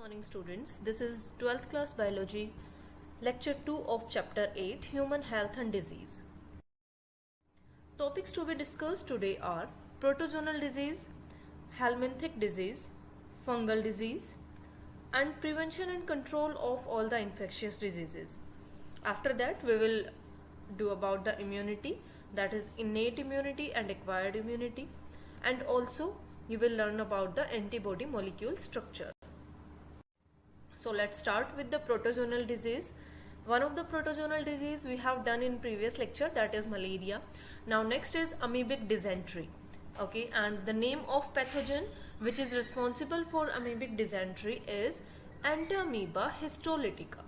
morning students, this is 12th class biology lecture 2 of chapter 8 human health and disease. Topics to be discussed today are protozoal disease, helminthic disease, fungal disease and prevention and control of all the infectious diseases. After that we will do about the immunity, that is innate immunity and acquired immunity, and also you will learn about the antibody molecule structure. So let's start with the protozoal disease. One of the protozoal disease we have done in previous lecture, that is malaria. Now next is amoebic dysentery. Okay, and the name of pathogen which is responsible for amoebic dysentery is Entamoeba histolytica,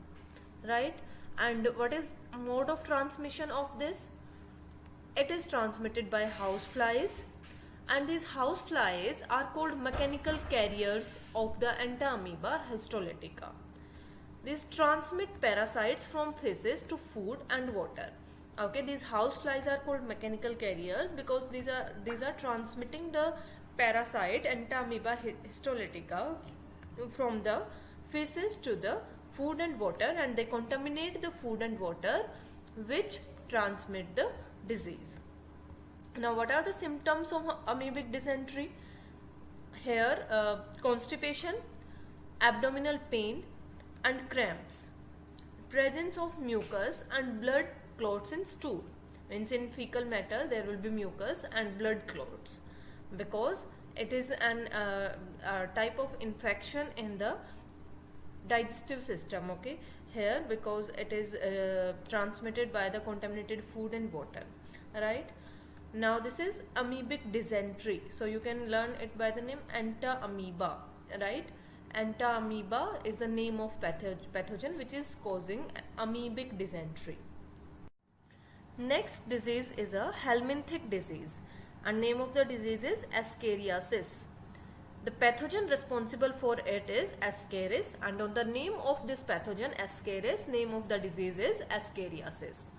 right? And what is mode of transmission of this? It is transmitted by house flies, and these house flies are called mechanical carriers of the Entamoeba histolytica. These transmit parasites from feces to food and water. Okay, these house flies are called mechanical carriers because these are transmitting the parasite Entamoeba histolytica from the feces to the food and water, and they contaminate the food and water which transmit the disease. Now what are the symptoms of amoebic dysentery? Here constipation, abdominal pain and cramps, presence of mucus and blood clots in stool. Means in fecal matter there will be mucus and blood clots because it is a type of infection in the digestive system. Okay, here because it is transmitted by the contaminated food and water, right? Now this is amoebic dysentery, so you can learn it by the name Entamoeba, right? Entamoeba is the name of pathogen which is causing amoebic dysentery. Next disease is a helminthic disease, and name of the disease is Ascariasis. The pathogen responsible for it is Ascaris, and on the name of this pathogen Ascaris, name of the disease is Ascariasis.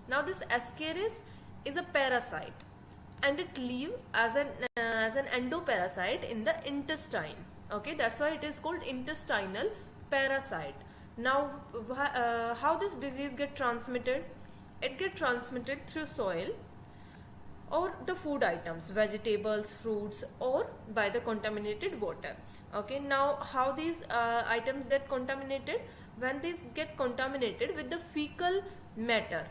Now this Ascaris is a parasite and it lives as an endoparasite in the intestine. Okay, that's why it is called intestinal parasite. Now how this disease get transmitted? It get transmitted through soil or the food items, vegetables, fruits, or by the contaminated water. Okay, now how these items get contaminated? When these get contaminated with the fecal matter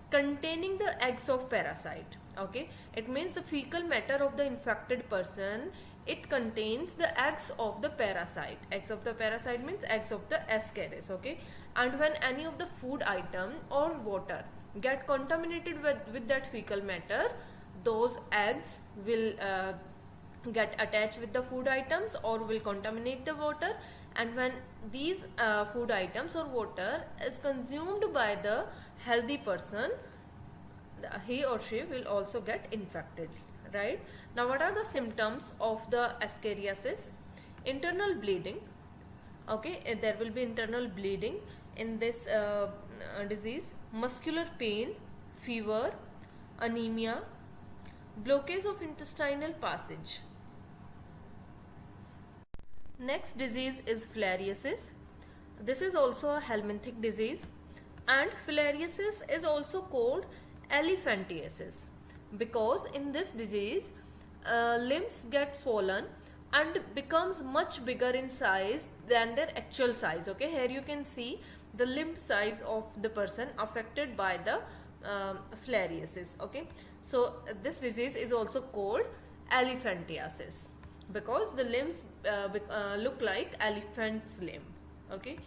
containing the eggs of parasite. Okay, it means the fecal matter of the infected person, it contains the eggs of the parasite. Eggs of the parasite means eggs of the Ascaris. Okay, and when any of the food item or water get contaminated with that fecal matter, those eggs will get attached with the food items or will contaminate the water, and when these food items or water is consumed by the healthy person, he or she will also get infected, right? Now what are the symptoms of the Ascariasis? Internal bleeding. Okay, there will be internal bleeding in this disease, muscular pain, fever, anemia, blockage of intestinal passage. Next disease is filariasis. This is also a helminthic disease, and filariasis is also called elephantiasis because in this disease limbs get swollen and becomes much bigger in size than their actual size. Okay, here you can see the limb size of the person affected by the filariasis. Okay, so this disease is also called elephantiasis because the limbs look like elephant's limb. Okay,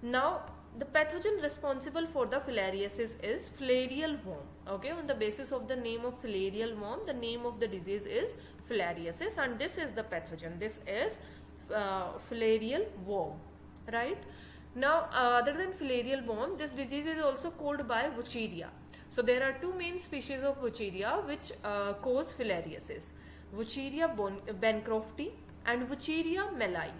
now the pathogen responsible for the filariasis is filarial worm. Okay, on the basis of the name of filarial worm, the name of the disease is filariasis, and this is the pathogen. This is filarial worm, right? Now other than filarial worm, this disease is also called by Wucheria. So there are two main species of Wucheria which cause filariasis: Wucheria bancrofti and Wucheria mellai.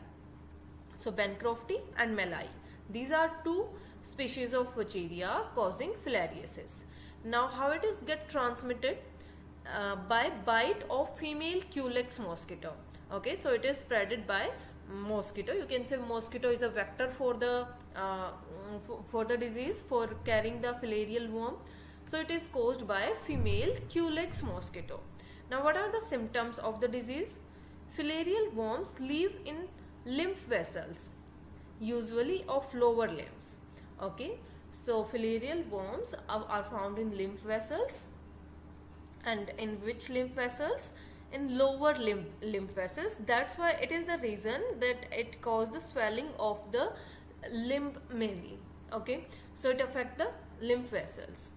So Bancrofti and mellai, these are two species of Wucheria causing filariasis. Now how it is get transmitted? By bite of female Culex mosquito. Okay, so it is spreaded by mosquito. You can say mosquito is a vector for the disease, for carrying the filarial worm. So it is caused by female Culex mosquito. Now what are the symptoms of the disease? Filarial worms live in lymph vessels, usually of lower limbs. Okay, so filarial worms are found in lymph vessels. And in which lymph vessels? In lower lymph vessels. That's why it is the reason that it causes the swelling of the limb mainly. Okay, so it affects the lymph vessels.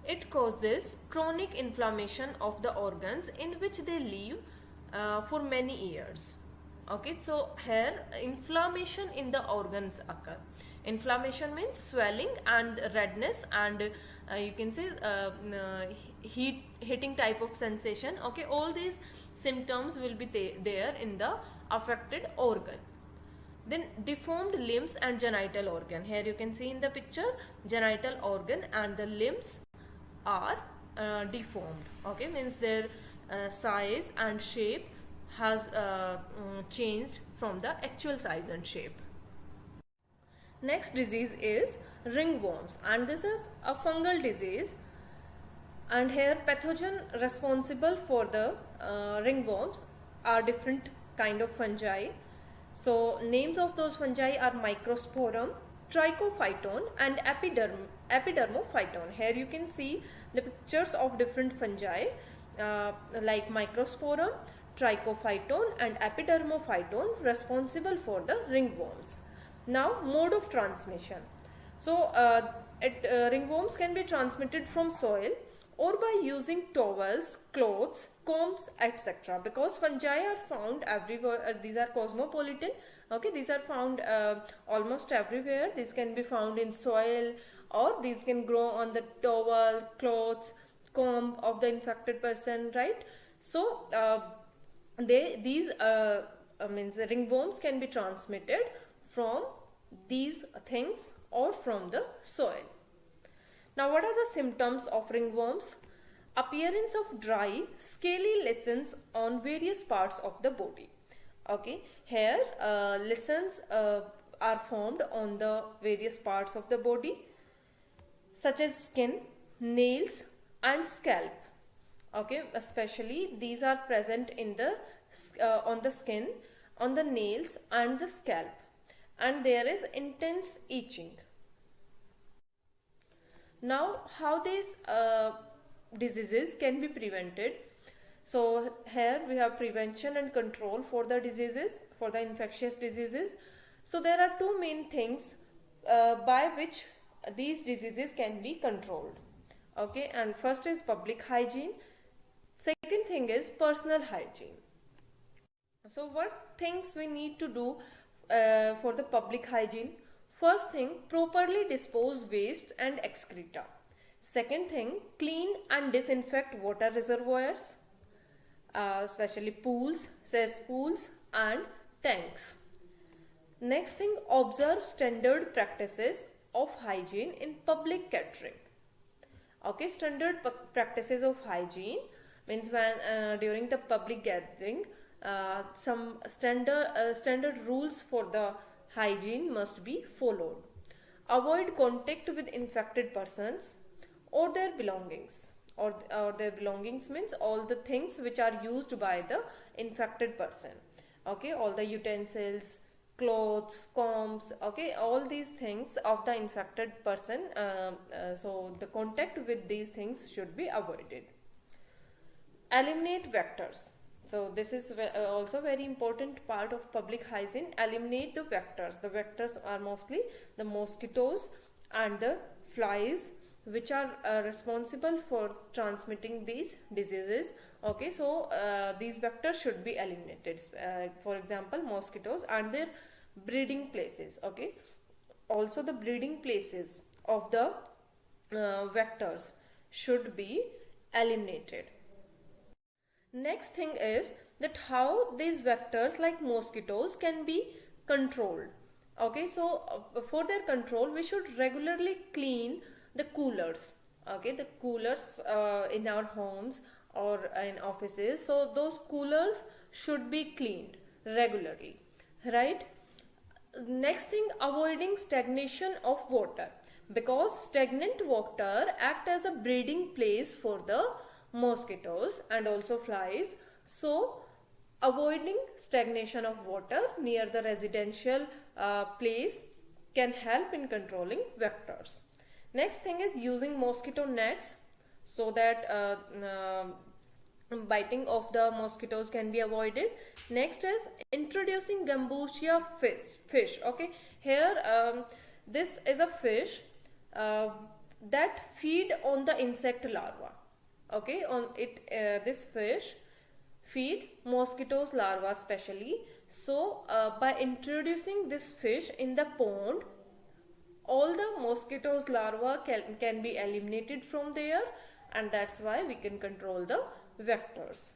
It causes chronic inflammation of the organs in which they live for many years. Okay, so here inflammation in the organs occur. Inflammation means swelling and redness, and you can say hitting type of sensation. Okay, all these symptoms will be there in the affected organ. Then deformed limbs and genital organ. Here you can see in the picture genital organ and the limbs are deformed. Okay, means their size and shape has changed from the actual size and shape. Next disease is ringworms, and this is a fungal disease, and here pathogen responsible for the ringworms are different kind of fungi. So names of those fungi are Microsporum, Trichophyton and Epidermophyton. Here you can see the pictures of different fungi like Microsporum, Trichophyton and Epidermophyton responsible for the ringworms. Now mode of transmission. So ringworms can be transmitted from soil or by using towels, clothes, combs, etc. Because fungi are found everywhere. These are cosmopolitan. Okay, these are found almost everywhere. These can be found in soil, or these can grow on the towel, clothes, comb of the infected person, right? So these means the ringworms can be transmitted from these things or from the soil. Now what are the symptoms of ringworms? Appearance of dry, scaly lesions on various parts of the body. Okay, here lesions are formed on the various parts of the body, such as skin, nails and scalp. Okay, especially these are present in the on the skin, on the nails and the scalp, and there is intense itching. Now how these diseases can be prevented? So here we have prevention and control for the diseases, for the infectious diseases. So there are two main things by which these diseases can be controlled. Okay, and first is public hygiene. Second thing is personal hygiene. So what things we need to do for the public hygiene? First thing, properly dispose waste and excreta. Second thing, clean and disinfect water reservoirs, especially pools, cesspools and tanks. Next thing, observe standard practices of hygiene in public catering. Okay, standard practices of hygiene means when during the public gathering, some standard rules for the hygiene must be followed. Avoid contact with infected persons or their belongings. Or their belongings means all the things which are used by the infected person. Okay, all the utensils, clothes, combs, okay, all these things of the infected person. So the contact with these things should be avoided. Eliminate vectors. So this is also very important part of public hygiene. Eliminate the vectors. The vectors are mostly the mosquitoes and the flies, which are responsible for transmitting these diseases. Okay, so these vectors should be eliminated. For example, mosquitoes and their breeding places. Okay, also the breeding places of the vectors should be eliminated. Next thing is that how these vectors like mosquitoes can be controlled. Okay, so for their control we should regularly clean the coolers. Okay, the coolers in our homes or in offices, so those coolers should be cleaned regularly, right? Next thing, avoiding stagnation of water, because stagnant water act as a breeding place for the mosquitoes and also flies. So avoiding stagnation of water near the residential place can help in controlling vectors. Next thing is using mosquito nets, so that biting of the mosquitoes can be avoided. Next is introducing gambusia fish. Okay, here this is a fish that feed on the insect larva. Okay, on it this fish feed mosquitoes larva especially. So by introducing this fish in the pond, all the mosquitoes larva can be eliminated from there, and that's why we can control the vectors.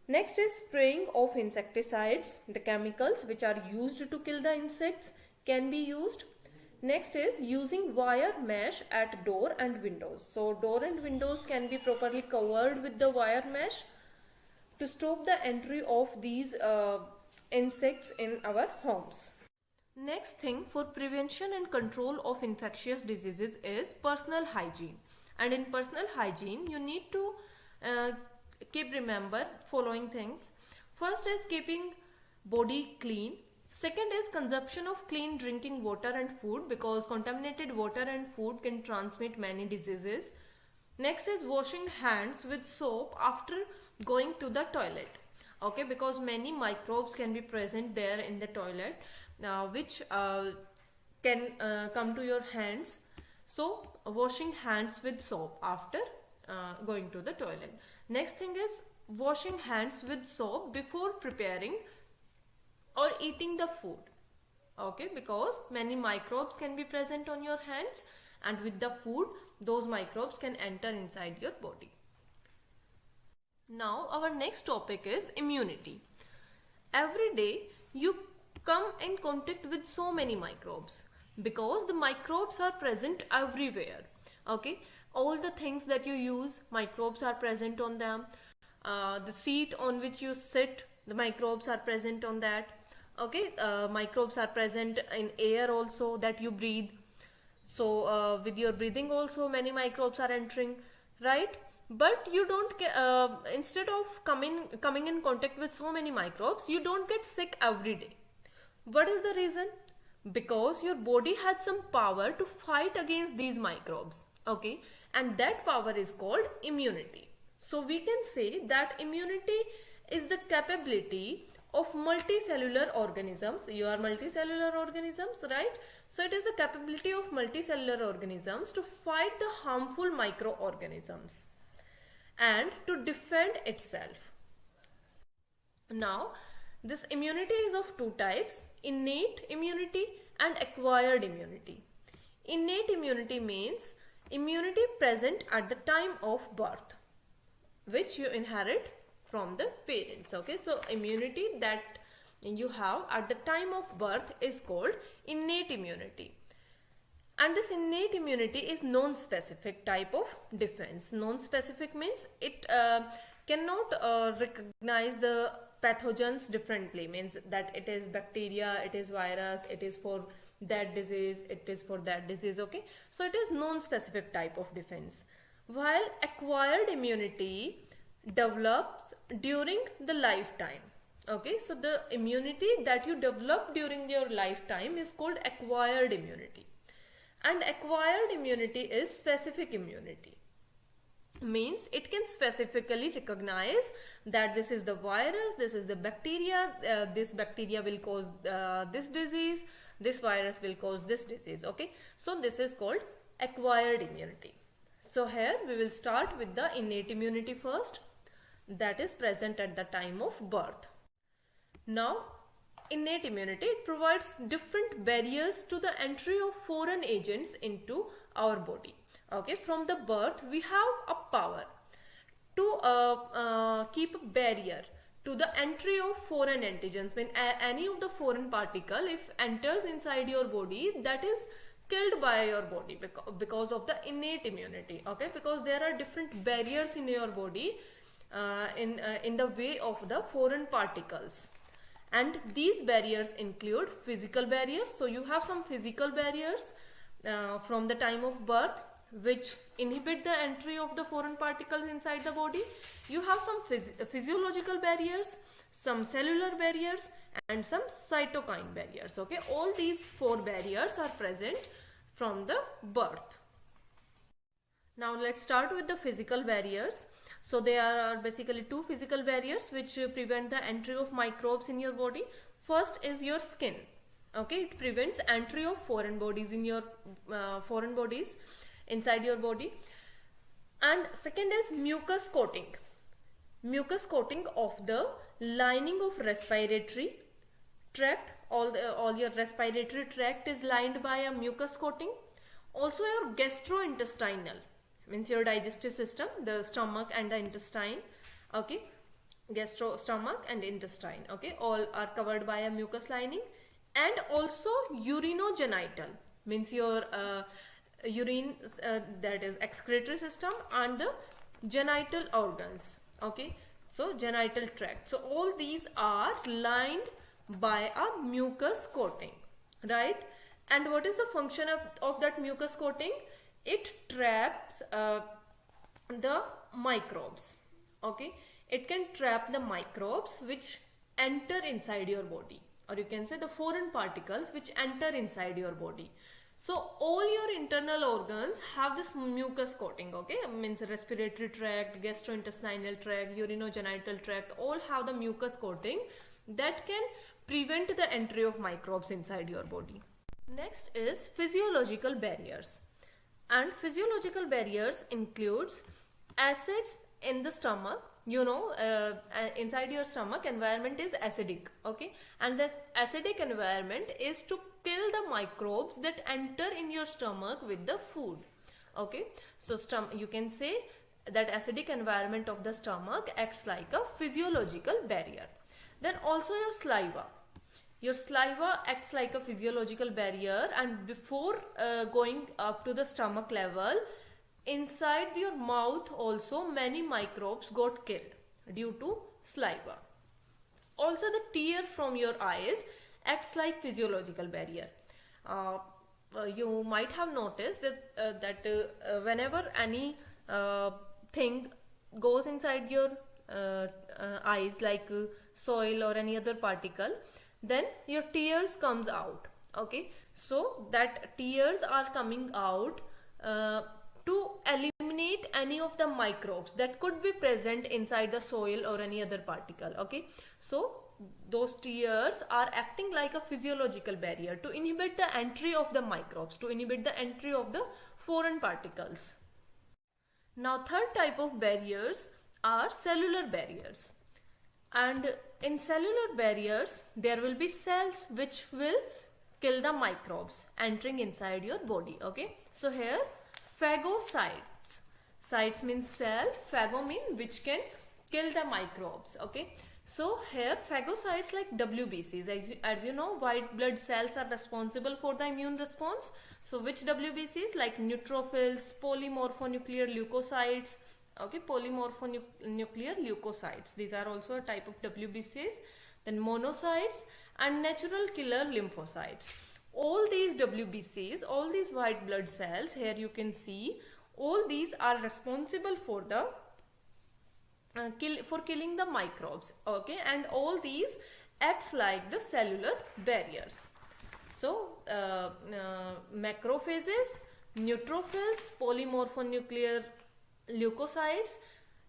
Next is spraying of insecticides. The chemicals which are used to kill the insects can be used. Next is using wire mesh at door and windows. So door and windows can be properly covered with the wire mesh to stop the entry of these insects in our homes. Next thing for prevention and control of infectious diseases is personal hygiene. And in personal hygiene, you need to remember following things. First is keeping body clean. Second is consumption of clean drinking water and food, because contaminated water and food can transmit many diseases. Next is washing hands with soap after going to the toilet. Okay, because many microbes can be present there in the toilet, which can come to your hands. So washing hands with soap after going to the toilet. Next thing is washing hands with soap before preparing or eating the food. Okay, because many microbes can be present on your hands, and with the food those microbes can enter inside your body. Now our next topic is immunity. Every day you come in contact with so many microbes, because the microbes are present everywhere. Okay, all the things that you use, microbes are present on them. The seat on which you sit, the microbes are present on that. Okay, microbes are present in air also that you breathe. So with your breathing also many microbes are entering, right? But you don't get, instead of coming in contact with so many microbes, you don't get sick every day. What is the reason? Because your body has some power to fight against these microbes. Okay, and that power is called immunity. So we can say that immunity is the capability of multicellular organisms. You are multicellular organisms, right? So it is the capability of multicellular organisms to fight the harmful microorganisms and to defend itself. Now, this immunity is of two types: innate immunity and acquired immunity. Innate immunity means immunity present at the time of birth, which you inherit from the parents. Okay, so immunity that you have at the time of birth is called innate immunity. And this innate immunity is non-specific type of defense. Non-specific means it cannot recognize the pathogens differently, means that it is bacteria, it is virus, it is for that disease, it is for that disease. Okay, so it is non-specific type of defense, while acquired immunity develops during the lifetime. Okay, so the immunity that you develop during your lifetime is called acquired immunity. And acquired immunity is specific immunity, means it can specifically recognize that this is the virus, this is the bacteria, this bacteria will cause this disease, this virus will cause this disease. Okay, so this is called acquired immunity. So here we will start with the innate immunity first, that is present at the time of birth. Now, innate immunity, it provides different barriers to the entry of foreign agents into our body. Okay, from the birth we have a power to keep a barrier to the entry of foreign antigens. When any of the foreign particle, if enters inside your body, that is killed by your body because of the innate immunity. Okay, because there are different barriers in your body in the way of the foreign particles, And these barriers include physical barriers. So you have some physical barriers from the time of birth, which inhibit the entry of the foreign particles inside the body. You have some physiological barriers, some cellular barriers, and some cytokine barriers. Okay, all these 4 barriers are present from the birth. Now let's start with the physical barriers. So there are basically 2 physical barriers which prevent the entry of microbes in your body. First is your skin. Okay, it prevents entry of foreign bodies in your inside your body. And second is mucus coating. Mucus coating of the lining of respiratory tract. All your respiratory tract is lined by a mucus coating. Also your gastrointestinal, means your digestive system, the stomach and the intestine. Okay, stomach and intestine. Okay, all are covered by a mucus lining. And also urinogenital, means your urine, that is excretory system, and the genital organs. Okay, so genital tract. So all these are lined by a mucus coating, right? And what is the function of that mucus coating? It traps the microbes. Okay, it can trap the microbes which enter inside your body, or you can say the foreign particles which enter inside your body. So all your internal organs have this mucus coating. Okay, means respiratory tract, gastrointestinal tract, urinogenital tract, all have the mucus coating that can prevent the entry of microbes inside your body. Next is physiological barriers. And physiological barriers includes acids in the stomach. You know, inside your stomach environment is acidic. Okay, and this acidic environment is to kill the microbes that enter in your stomach with the food. Okay, so you can say that acidic environment of the stomach acts like a physiological barrier. Then also your saliva. Your saliva acts like a physiological barrier, and before going up to the stomach level, inside your mouth also many microbes got killed due to saliva. Also the tear from your eyes acts like physiological barrier. You might have noticed that whenever any thing goes inside your eyes, like soil or any other particle, then your tears comes out. Okay, so that tears are coming out to eliminate any of the microbes that could be present inside the soil or any other particle. Okay, so those tears are acting like a physiological barrier to inhibit the entry of the microbes, to inhibit the entry of the foreign particles. Now third type of barriers are cellular barriers. And in cellular barriers there will be cells which will kill the microbes entering inside your body. Okay, so here phagocytes. Cytes means cell, phago mean which can kill the microbes. Okay, so here phagocytes like WBCs. As you know, white blood cells are responsible for the immune response. So which WBCs? Like neutrophils, polymorphonuclear leukocytes. Okay, polymorphonuclear leukocytes. These are also a type of WBCs. Then monocytes and natural killer lymphocytes. All these WBCs, all these white blood cells, here you can see, all these are responsible for the killing the microbes. Okay, and all these acts like the cellular barriers. So macrophages, neutrophils, polymorphonuclear leukocytes,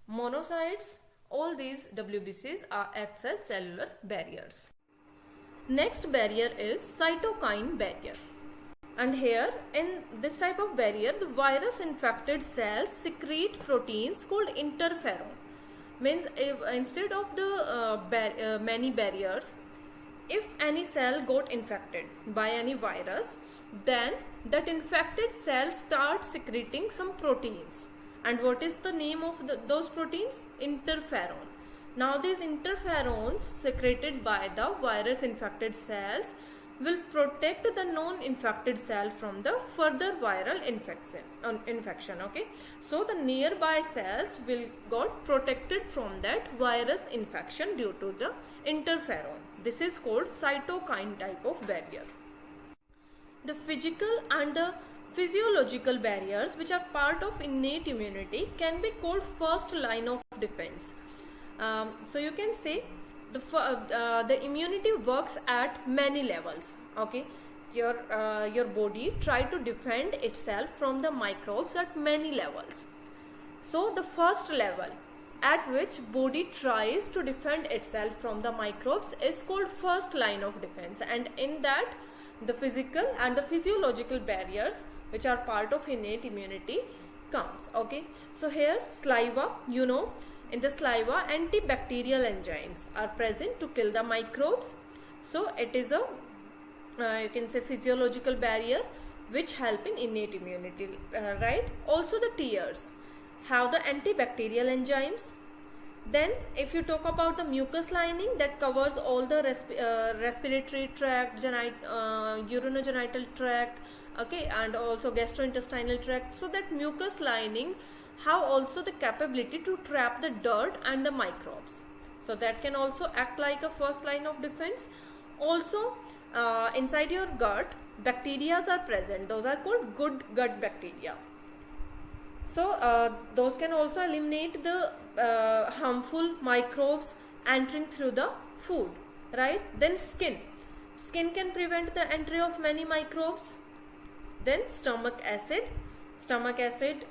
monocytes, all these WBCs acts as cellular barriers. Next barrier is cytokine barrier. And here in this type of barrier, the virus infected cells secrete proteins called interferon. Means if instead of the many barriers, if any cell got infected by any virus, then that infected cell starts secreting some proteins. And what is the name of those proteins? Interferon. Now these interferons secreted by the virus infected cells will protect the non-infected cell from the further viral infection. Okay, so the nearby cells will got protected from that virus infection due to the interferon This is called cytokine type of barrier. The physical and the physiological barriers which are part of innate immunity can be called first line of defense. So you can say the immunity works at many levels. Okay, your body try to defend itself from the microbes at many levels. So the first level at which body tries to defend itself from the microbes is called first line of defense, and in that the physical and the physiological barriers which are part of innate immunity comes. Okay, so here saliva, you know, in the saliva antibacterial enzymes are present to kill the microbes. So it is a you can say physiological barrier which help in innate immunity, right? Also the tears have the antibacterial enzymes. Then if you talk about the mucus lining that covers all the respiratory tract, urinogenital tract, okay, and also gastrointestinal tract, so that mucus lining have also the capability to trap the dirt and the microbes, so that can also act like a first line of defense. Also inside your gut bacteria are present, those are called good gut bacteria. So those can also eliminate the harmful microbes entering through the food, right? Then skin can prevent the entry of many microbes. Then stomach acid,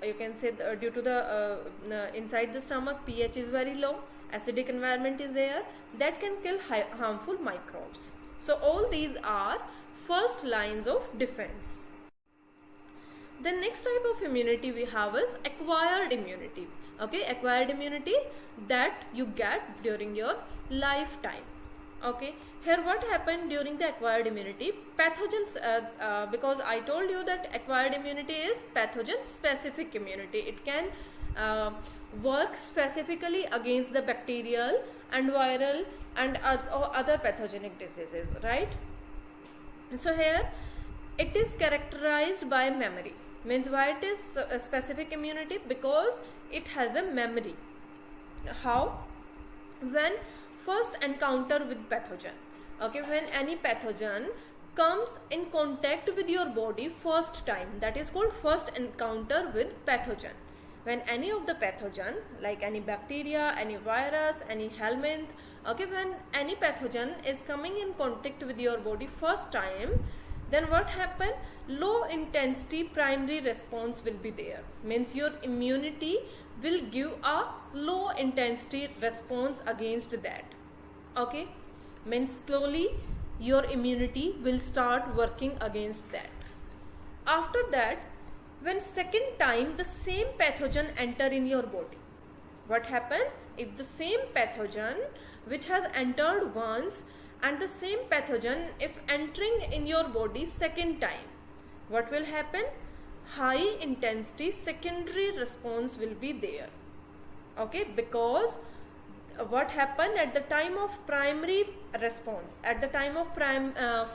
you can say due to the inside the stomach pH is very low, acidic environment is there, that can kill harmful microbes. So all these are first lines of defense. The next type of immunity we have is acquired immunity. Okay, acquired immunity that you get during your lifetime. Okay, here what happened during the acquired immunity? Pathogens, because I told you that acquired immunity is pathogen specific immunity. It can work specifically against the bacterial and viral and other pathogenic diseases, right? So here it is characterized by memory. Means why it is a specific immunity? Because it has a memory. How? When first encounter with pathogen. Okay, when any pathogen comes in contact with your body first time, that is called first encounter with pathogen. When any of the pathogen, like any bacteria, any virus, any helminth, okay, when any pathogen is coming in contact with your body first time, then what happen? Low intensity primary response will be there. Means your immunity will give a low intensity response against that. Okay, means slowly your immunity will start working against that. After that, when second time the same pathogen enter in your body, what happen? If the same pathogen which has entered once and the same pathogen if entering in your body second time, what will happen? High intensity secondary response will be there. Okay, because what happened at the time of primary response, at the time of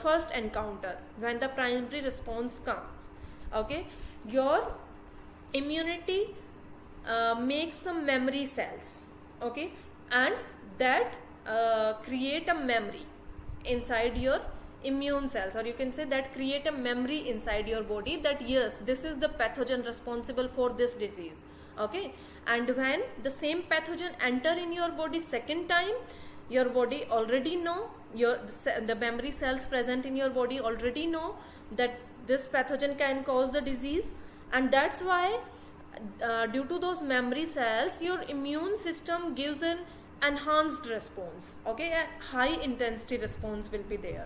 first encounter, when the primary response comes, okay, your immunity makes some memory cells, okay, and that create a memory inside your immune cells, or you can say that create a memory inside your body that yes, this is the pathogen responsible for this disease. Okay, and when the same pathogen enter in your body second time, your body already know, the memory cells present in your body already know that this pathogen can cause the disease, and that's why due to those memory cells your immune system gives an enhanced response. Okay, a high intensity response will be there,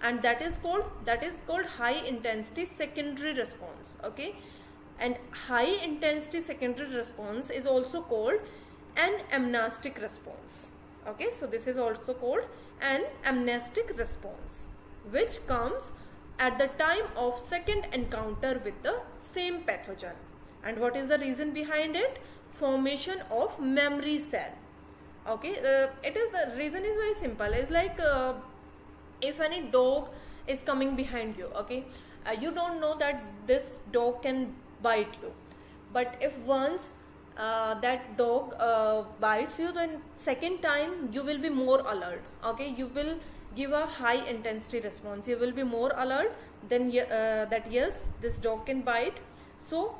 and that is called high intensity secondary response. Okay, and high intensity secondary response is also called an amnestic response. Okay, so this is also called an amnestic response, which comes at the time of second encounter with the same pathogen. And what is the reason behind it? Formation of memory cell. Okay, the reason is very simple. It's like if any dog is coming behind you, okay, you don't know that this dog can bite you, but if once that dog bites you, then second time you will be more alert. Okay, you will give a high intensity response. You will be more alert than that yes, this dog can bite. So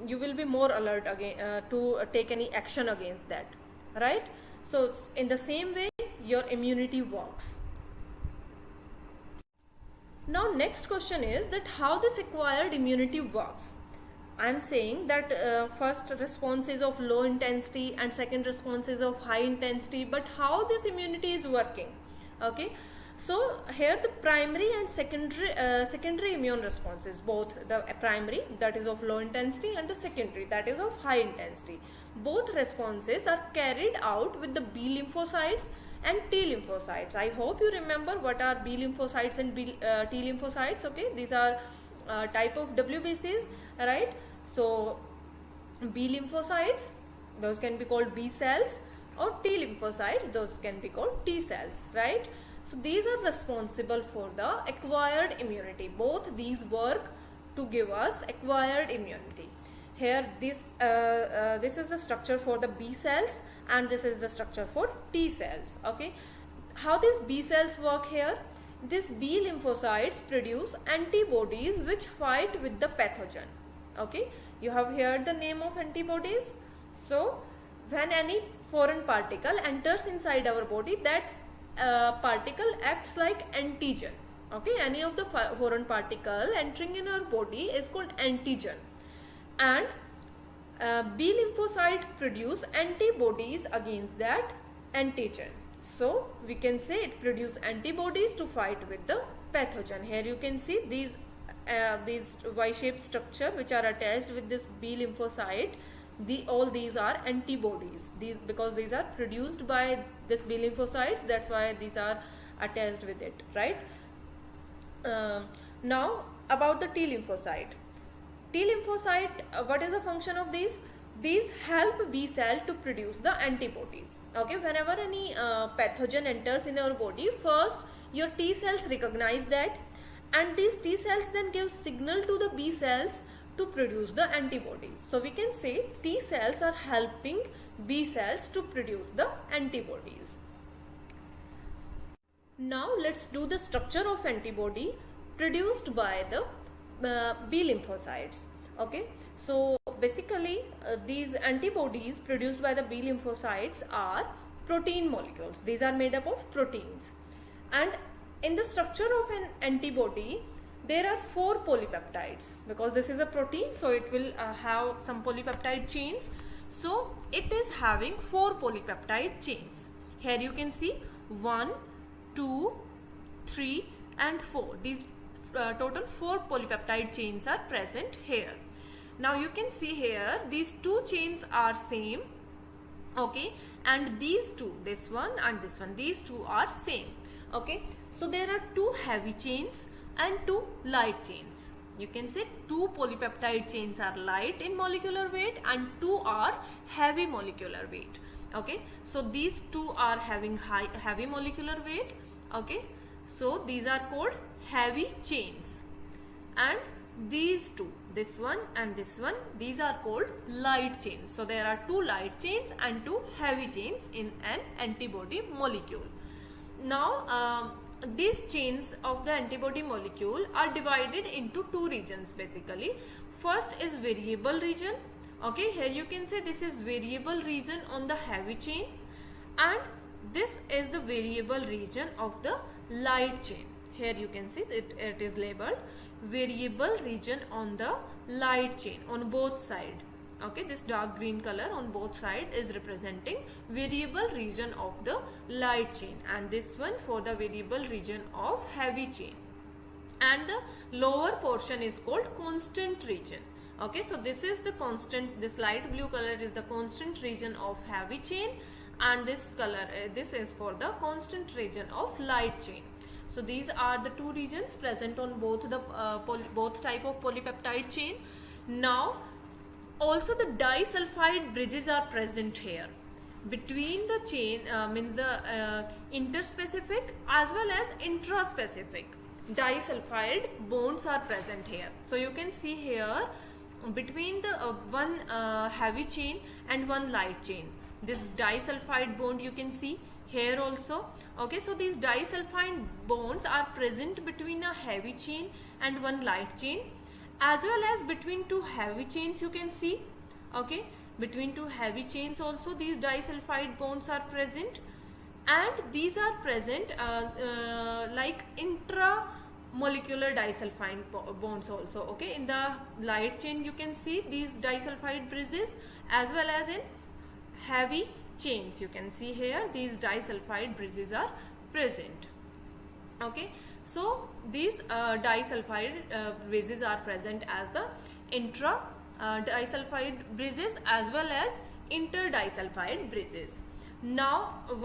you will be more alert again to take any action against that, right? So in the same way your immunity works. Now next question is that how this acquired immunity works. I am saying that first response is of low intensity and second response is of high intensity, but how this immunity is working? Okay, so here the primary and secondary immune responses, both the primary, that is of low intensity, and the secondary, that is of high intensity, both responses are carried out with the B lymphocytes and T lymphocytes. I hope you remember what are B lymphocytes and T lymphocytes. Okay, these are type of WBCs, right? So B lymphocytes, those can be called B cells, or T lymphocytes, those can be called T cells, right? So these are responsible for the acquired immunity. Both these work to give us acquired immunity. Here this is the structure for the B cells and this is the structure for T cells. Okay, how these B cells work here? These B lymphocytes produce antibodies which fight with the pathogen. Okay, you have heard the name of antibodies. So when any foreign particle enters inside our body, that particle acts like antigen. Okay, any of the foreign particle entering in our body is called antigen, and B lymphocyte produce antibodies against that antigen. So we can say it produce antibodies to fight with the pathogen. Here you can see these Y-shaped structure which are attached with this B lymphocyte. All these are antibodies. Because these are produced by this B lymphocytes, that's why these are attached with it, right? Now about the T lymphocyte. T lymphocyte, what is the function of these? These help B cell to produce the antibodies. Okay, whenever any pathogen enters in our body, first your T cells recognize that, and these T cells then give signal to the B cells to produce the antibodies. So we can say T cells are helping B cells to produce the antibodies. Now let's do the structure of antibody produced by the B lymphocytes. Okay, so basically these antibodies produced by the B lymphocytes are protein molecules. These are made up of proteins, and in the structure of an antibody there are 4 polypeptides. Because this is a protein, so it will have some polypeptide chains. So it is having 4 polypeptide chains. Here you can see 1, 2, 3 and 4. These total 4 polypeptide chains are present here. Now you can see here these 2 chains are same. Okay, and these 2, this one and this one, these 2 are same. Okay, so there are 2 heavy chains and 2 light chains. You can say 2 polypeptide chains are light in molecular weight and 2 are heavy molecular weight. Okay, so these 2 are having heavy molecular weight. Okay, so these are called heavy chains, and these 2, this one and this one, these are called light chains. So there are 2 light chains and 2 heavy chains in an antibody molecule. Now these chains of the antibody molecule are divided into 2 regions basically. First is variable region. Okay, here you can say this is variable region on the heavy chain, and this is the variable region of the light chain. Here you can see it is labeled variable region on the light chain on both sides. Okay, this dark green color on both sides is representing variable region of the light chain, and this one for the variable region of heavy chain, and the lower portion is called constant region. Okay, so this is the constant, this light blue color is the constant region of heavy chain, and this color this is for the constant region of light chain. So these are the 2 regions present on both the both type of polypeptide chain. Now also the disulfide bridges are present here between the chain, means the interspecific as well as intraspecific disulfide bonds are present here. So you can see here between the one heavy chain and one light chain, this disulfide bond you can see here also. Okay, so these disulfide bonds are present between a heavy chain and one light chain, as well as between two heavy chains, you can see. Okay, between two heavy chains also these disulfide bonds are present, and these are present like intramolecular disulfide bonds also. Okay, in the light chain you can see these disulfide bridges, as well as in heavy chains you can see here these disulfide bridges are present. Okay, so these disulfide bridges are present as the intra disulfide bridges as well as interdisulfide bridges. Now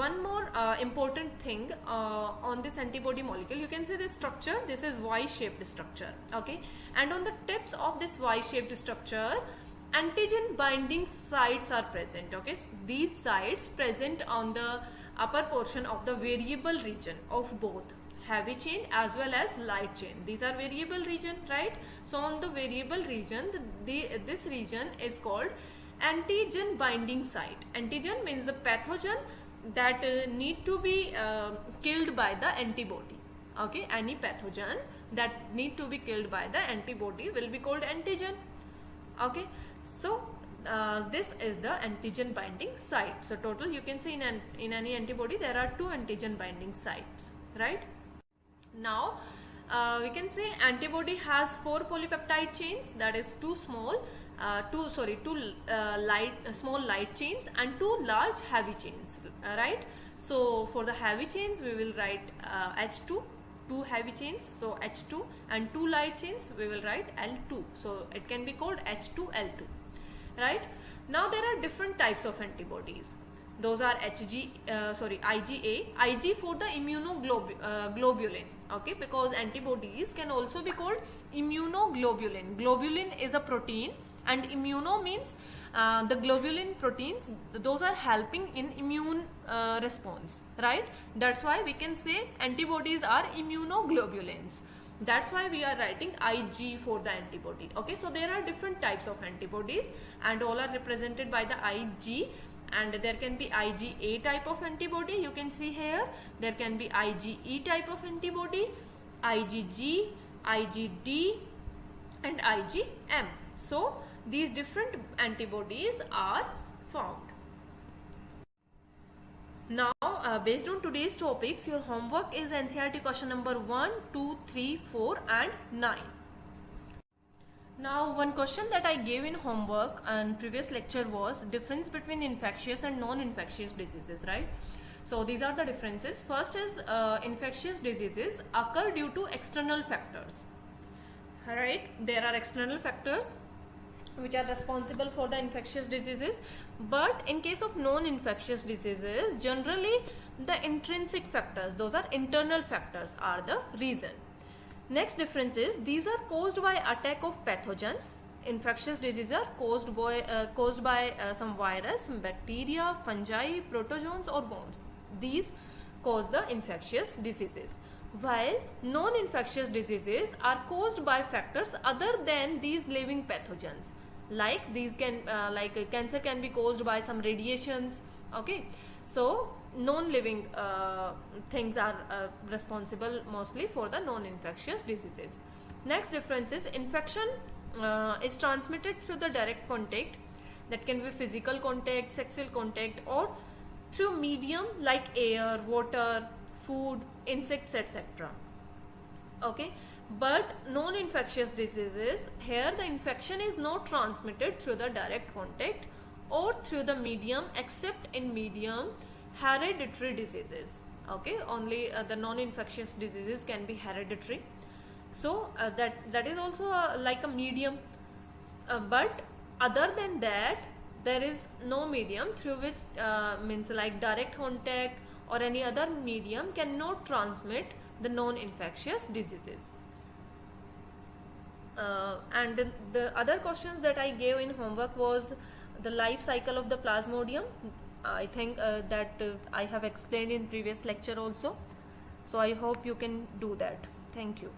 one more important thing on this antibody molecule, you can see this structure, this is Y-shaped structure. Okay, and on the tips of this Y-shaped structure antigen binding sites are present. Okay, these sites present on the upper portion of the variable region of both heavy chain as well as light chain. These are variable region, right? So on the variable region, this region is called antigen binding site. Antigen means the pathogen that need to be killed by the antibody. Okay, any pathogen that need to be killed by the antibody will be called antigen. Okay, so this is the antigen binding site. So total you can see in any antibody there are 2 antigen binding sites, right? Now we can say antibody has 4 polypeptide chains, that is 2 small small light chains and 2 large heavy chains, right? So for the heavy chains we will write H2, 2 heavy chains, so H2, and 2 light chains we will write L2, so it can be called H2L2, right? Now there are different types of antibodies. Those are IgA, Ig for the immunoglobulin. Okay, because antibodies can also be called immunoglobulin. Globulin is a protein and immuno means the globulin proteins, those are helping in immune response, right? That's why we can say antibodies are immunoglobulins. That's why we are writing Ig for the antibody. Okay, so there are different types of antibodies and all are represented by the Ig, and there can be IgA type of antibody, you can see here. There can be IgE type of antibody, IgG, IgD and IgM. So these different antibodies are found. Now based on today's topics, your homework is NCERT question number 1, 2, 3, 4 and 9. Now one question that I gave in homework and previous lecture was difference between infectious and non-infectious diseases, right? So these are the differences. First is infectious diseases occur due to external factors, right? There are external factors which are responsible for the infectious diseases, but in case of non-infectious diseases, generally the intrinsic factors, those are internal factors, are the reason. Next difference is these are caused by attack of pathogens. Infectious diseases are caused by some virus, bacteria, fungi, protozoans or worms. These cause the infectious diseases, while non-infectious diseases are caused by factors other than these living pathogens. Like these can cancer can be caused by some radiations. Okay, so non-living things are responsible mostly for the non-infectious diseases. Next difference is infection is transmitted through the direct contact, that can be physical contact, sexual contact, or through medium like air, water, food, insects, etc. Okay, but non-infectious diseases, here the infection is not transmitted through the direct contact or through the medium, except in medium hereditary diseases. Okay, only the non-infectious diseases can be hereditary. So that is also like a medium, but other than that there is no medium through which means like direct contact or any other medium cannot transmit the non-infectious diseases. And the other questions that I gave in homework was the life cycle of the Plasmodium. I think that I have explained in previous lecture also. So I hope you can do that. Thank you.